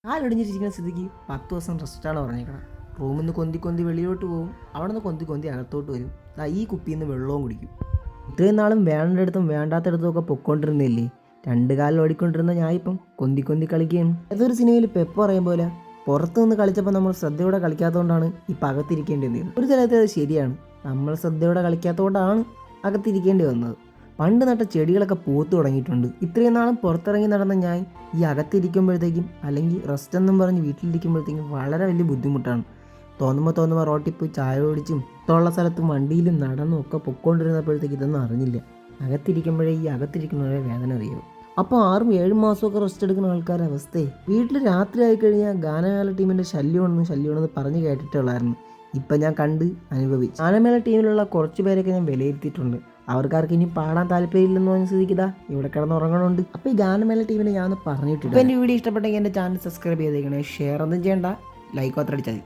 കാലൊടിഞ്ഞിരിക്കുന്ന സ്ഥിതിക്ക് 10 ദിവസം റെസ്റ്റാണ് പറഞ്ഞേക്കണം. റൂമിൽ നിന്ന് കൊന്തി വെളിയിലോട്ട് പോകും, അവിടെ നിന്ന് കൊന്തി അകത്തോട്ട് വരും. ഈ കുപ്പിയിൽ നിന്ന് വെള്ളവും കുടിക്കും. ഇത്രയും നാളും വേണ്ടയിടത്തും വേണ്ടാത്തടത്തും ഒക്കെ പൊയ്ക്കൊണ്ടിരുന്നില്ലേ. 2 കാലിൽ ഓടിക്കൊണ്ടിരുന്ന ഞാൻ ഇപ്പം കൊന്തി കളിക്കുകയാണ്. ഏതൊരു സിനിമയിൽ പെപ്പ് പറയും പോലെ പുറത്തു നിന്ന് കളിച്ചപ്പോൾ നമ്മൾ ശ്രദ്ധയോടെ കളിക്കാത്തതുകൊണ്ടാണ് ഇപ്പം അകത്തിരിക്കേണ്ടി വന്നത്. ഒരു തലത്തിൽ അത് ശരിയാണ്, നമ്മൾ ശ്രദ്ധയോടെ കളിക്കാത്തതുകൊണ്ടാണ് അകത്തിരിക്കേണ്ടി വന്നത്. പണ്ട് നട്ട ചെടികളൊക്കെ പൂത്തു തുടങ്ങിയിട്ടുണ്ട്. ഇത്രയും നാളും പുറത്തിറങ്ങി നടന്ന ഞാൻ ഈ അകത്തിരിക്കുമ്പോഴത്തേക്കും അല്ലെങ്കിൽ റെസ്റ്റ് എന്നും പറഞ്ഞ് വീട്ടിലിരിക്കുമ്പോഴത്തേക്കും വളരെ വലിയ ബുദ്ധിമുട്ടാണ്. തോന്നുമ്പോൾ റോട്ടിൽ പോയി ചായ ഓടിച്ചും ഇഷ്ടമുള്ള സ്ഥലത്തും വണ്ടിയിലും നടന്നും ഒക്കെ പൊയ്ക്കൊണ്ടിരുന്നപ്പോഴത്തേക്ക് ഇതൊന്നും അറിഞ്ഞില്ല. അകത്തിരിക്കുമ്പോഴേ ഈ അകത്തിരിക്കുന്നവരെ വേദന അറിയും. അപ്പോൾ 6-7 മാസമൊക്കെ റെസ്റ്റ് എടുക്കുന്ന ആൾക്കാരുടെ അവസ്ഥയെ വീട്ടിൽ രാത്രി ആയിക്കഴിഞ്ഞാൽ ഗാനമേള ടീമിൻ്റെ ശല്യമാണെന്ന് പറഞ്ഞ് കേട്ടിട്ടുള്ളായിരുന്നു. ഇപ്പം ഞാൻ കണ്ട് അനുഭവിച്ചു. ഗാനമേള ടീമിലുള്ള കുറച്ച് പേരൊക്കെ ഞാൻ വിലയിരുത്തിയിട്ടുണ്ട്. അവർക്കാർക്ക് ഇനി പാടാൻ താല്പര്യമില്ലെന്ന് പറഞ്ഞ സ്ഥിതിക്ക് ഇവിടെ കിടന്ന് ഉറങ്ങണമുണ്ട്. അപ്പോൾ ഈ ഗാനമേള ടീമിനെ ഞാൻ ഒന്ന് പറഞ്ഞിട്ടുണ്ട്. അപ്പോൾ എൻ്റെ വീഡിയോ ഇഷ്ടപ്പെട്ടെങ്കിൽ എൻ്റെ ചാനൽ സബ്സ്ക്രൈബ് ചെയ്തേക്കണേ. ഷെയർ ഒന്നും ചെയ്യണ്ട, ലൈക്ക് മാത്രം അടിച്ചാൽ മതി.